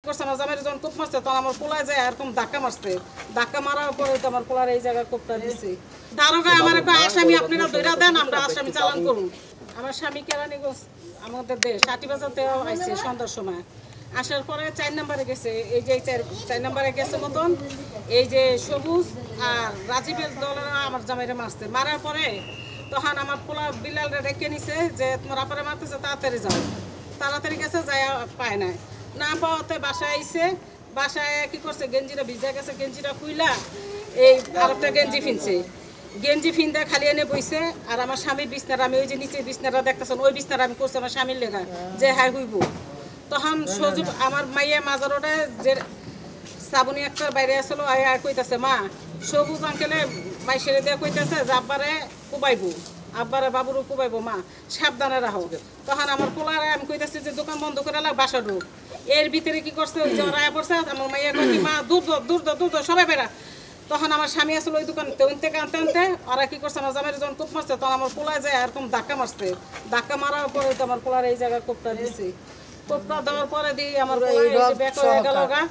করছে আমার জামাইয়ের যখন কোপ মারছে তখন আমার পোলায় যায় এরকম ধাক্কা মারছে, ধাক্কা মারার পরে তো আমার পোলার এই জায়গায় কোপটা দিছে। দারোগা আমার আসামি আপনারা ধইরা দেন, আমরা আসামি চালান করুন। আমার স্বামী কেরানীগঞ্জ আমাদের দেশ আটিবাজারতে আইছে সন্ধ্যার সময়, আসার পরে 4 নম্বরে গেছে, এই যে 4 নম্বরে গেছে মতন এই যে সবুজ আর রাজীবের দলেরা আমার জামাইরে মারছে। মারার পরে তখন আমার পোলা বিলালরে রেখে নিছে যে তোমার আপারে মারতেছে তাড়াতাড়ি যাও, তাড়াতাড়ি গেছে যায় পায় নাই, না পাওয়াতে বাসায় আইছে। বাসায় কি করছে গেঞ্জিটা ভিজা গেছে, গেঞ্জিটা খুইলা এই আরেকটা গেঞ্জি ফিনছে, গেঞ্জি ফিনটা খালি এনে বইছে। আর আমার স্বামীর বিছনাটা আমি ওই যে নিচে বিছনাটা দেখতেছেন ওই বিছনাটা আমি করছি আমার স্বামীর লেখা যে হাই হইব। তখন সজীব আমার মাইয়া মাজারোটা যে শ্রাবণী একটার বাইরে আসলো আর কইতাছে মা সবুজ আঙ্কেলে মাইসেরে দিয়ে কইতেছে যে আব্বারে কুবাইব, আব্বারে বাবুরও কুবাইব, মা সাবধানে রাখো। তখন আমার পোলারে আমি কইতেছি যে দোকান বন্ধ করে লাগ বাসা ঢুক। এর ভিতরে কি করছে ওই যে রায় পড়ছে আমার মাইয়া কই মা দূর দূর দূর দূর সবাই বেড়া। তখন আমার স্বামী আসলে ওই দোকান থেকে আনতে আনতে ওরা কি করছে আমার জামাইয়ের যখন কোপ মারছে তখন আমার পোলায় যায় এরকম ধাক্কা মারছে, ধাক্কা মারার পরে তো আমার পোলার এই জায়গায় কোপটা দিছে। কোপটা দেওয়ার পরে দিয়ে আমার ব্যাক হয়ে গেল গা,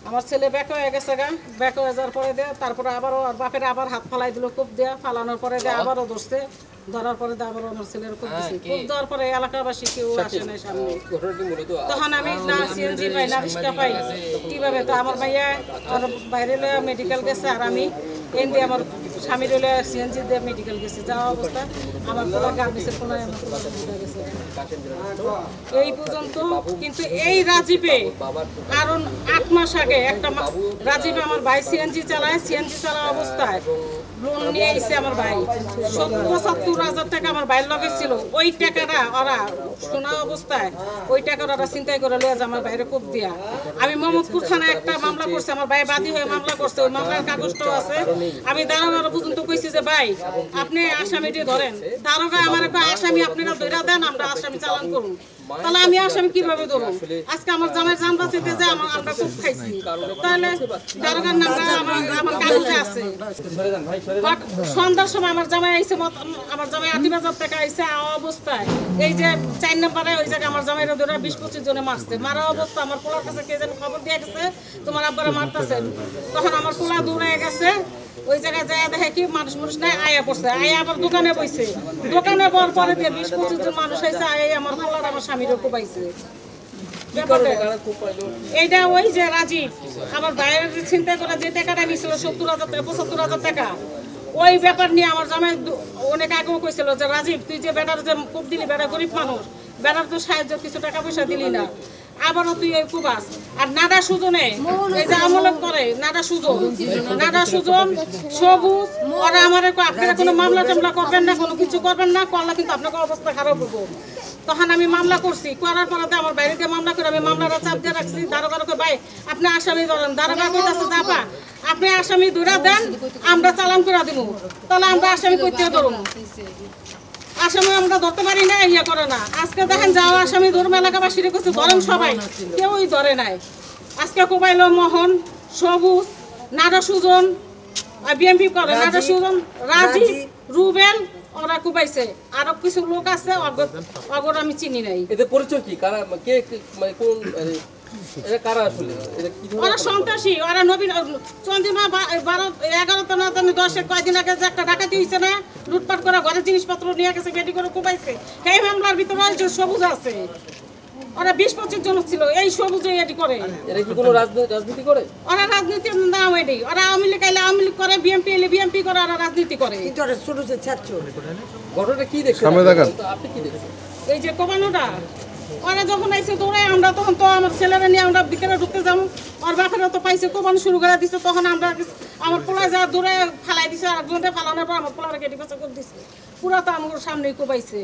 আমার ছেলে ব্যাক হয়ে গেছে গা, ব্যাক হয়ে যাওয়ার পরে দিয়ে তারপরে আবারও বাপের আবার হাত ফালাই দিল, কোপ দেওয়া ফালানোর পরে দিয়ে আবারও ধরছে, ধরার পরে দিয়ে আবারও আমার ছেলের কোপ দিছে। কোপ দেওয়ার পরে এলাকাবাসী কেউ আসে নাই সামনে। তখন আমি না সিএনজি পাই না রিক্সা পাই কীভাবে, তো আমার ভাইয়া আর বাইরে মেডিকেল গেছে আর আমি এনে আমার স্বামীর হলে সিএনজি দিয়ে মেডিকেল গেছে। যাওয়া অবস্থা আমার পোলা গার্মেন্টসের কোনো গেছে এই পর্যন্ত। কিন্তু এই রাজীবে কারণ 8 মাস আগে একটা রাজীবে আমার ভাই সিএনজি চালায়, সিএনজি চালা অবস্থায় লোন নিয়ে এসে আমার ভাই 70-75,000 টাকা আমার ভাইয়ের লগে ছিল। ওই টাকাটা ওরা শোনা অবস্থায় ওই টাকাটা ওরা চিন্তাই করে লয়ে আমার বাইরে কোপ দিয়া। আমি মোহাম্মদপুর থানায় একটা মামলা করছি, আমার ভাই বাদী হয়ে মামলা করছে, ওই মামলার কাগজটাও আছে। আমি দারোগার পর্যন্ত কইছি যে ভাই আপনি আসামিটি ধরেন, দারোগা আমার আসামি আপনারা ধইরা দেন, আমরা আসামি চালান করুন। তাহলে আমি আসামি কিভাবে ধরুন? আজকে আমার জামাইয়ের জান বাঁচাইতে যে আমরা খুব খাইছি, তাহলে দারোগার নামটা আমার কাগজে আছে। সন্ধ্যার সময় আমার জামাই আইসে, আমার জামাই আটিবাজার থেকে আইসে অবস্থায় এই যে 4 নম্বরে ওই জায়গায় আমার জামাইরা ধরে 20-25 জনে মারছে। মারা অবস্থা আমার পোলার কাছে কে যেন খবর দিয়ে গেছে তোমার আব্বারা মারতেছেন। তখন আমার পোলা দৌড়ে গেছে ওই জায়গায় যায় দেখে কি মানুষ নাই, আয়া পড়ছে, আয়া আবার দোকানে বইছে, দোকানে পর পরে দিয়ে 20-25 জন মানুষ আইসে, আয়া আমার পোলার আমার স্বামীরও কোপাইছে। এইটা ওই যে রাজীব আমার ভাইয়ের চিন্তা করে যে টাকাটা নিয়েছিল 70,000-75,000 টাকা, ওই ব্যাপার নিয়ে আমার জামাই অনেক আগেও কইছিল যে রাজীব তুই যে বেটার যে কোপ দিলি, বেটা গরিব মানুষ, বেটার তো সাহায্য কিছু টাকা পয়সা দিলি না, আবারও তুই এই কুবাস। আর নাডা সুজনে এই যে আমলক করে নাডা সুজন সবুজ ওরা আমার আপনারা কোনো মামলা টামলা করবেন না, কোনো কিছু করবেন না, করলে কিন্তু আপনাকে অবস্থা খারাপ হবো। তখন আমি মামলা করছি, করার পরে আমার বাইরে দিয়ে মামলা করে আমি মামলাটা চাপ দিয়ে রাখছি। দারোগারকে ভাই আপনি আসামি ধরেন, দারোগা কইতাছে যাবা আপনি আসামি ধরে দেন, আমরা চালান করে দিব। তাহলে আমরা আসামি করতে ধরুন, আসামি আমরা ধরতে পারি না, ইয়ে করে না। আজকে দেখেন যাও আসামি ধর্ম এলাকাবাসীরা কিছু ধরেন, সবাই কেউই ধরে নাই। আজকে কোবাইল মোহন সবুজ নাডা সুজন বিএমপি করে, নাডা সুজন রাজীব রুবেল ওরা কুবাইছে, আরো কিছু লোক আছে অগর আমি চিনি নাই। এদের পরিচয় কি, কারা কে মানে কোন এরা কারা আসলে, এরা কি ধরনের? ওরা সন্ত্রাসী, ওরা নবীন চন্দ্রিমা 12-11 না 10 কয়েকদিন আগে যে একটা ডাকাতি হয়েছে না, লুটপাট করে ঘরের জিনিসপত্র নিয়ে গেছে, গেটি করে কুবাইছে। এই মামলার ভিতরে সবুজ আছে, ওরা 20-25 জন ছিল, এই সবুজে এটি করে। এরা কি কোনো রাজনীতি করে? ওরা রাজনীতির নাম এটি, ওরা আওয়ামী লীগ আইলে আওয়ামী লীগ করে, বিএনপি এলে বিএনপি করে, ওরা রাজনীতি করে। কিন্তু ওরা ছোট ছাত্র। ঘটনাটা কি দেখছেন আপনি, কি দেখছেন? এই যে কোবানোটা ওরা যখন আইসে দৌড়ায়, আমরা তখন তো আমার ছেলেরা নিয়ে আমরা বিকেলে ঢুকতে যাবো, ওর বাপেরা তো পাইছে কোবানো শুরু করে দিচ্ছে। তখন আমরা আমার পোলা যা দৌড়ে ফালাই দিছে, আর একজনটা ফালানোর পর আমার পোলারা কেটে পেঁচা করে দিচ্ছে, পুরা তো আমার সামনেই কোবাইছে।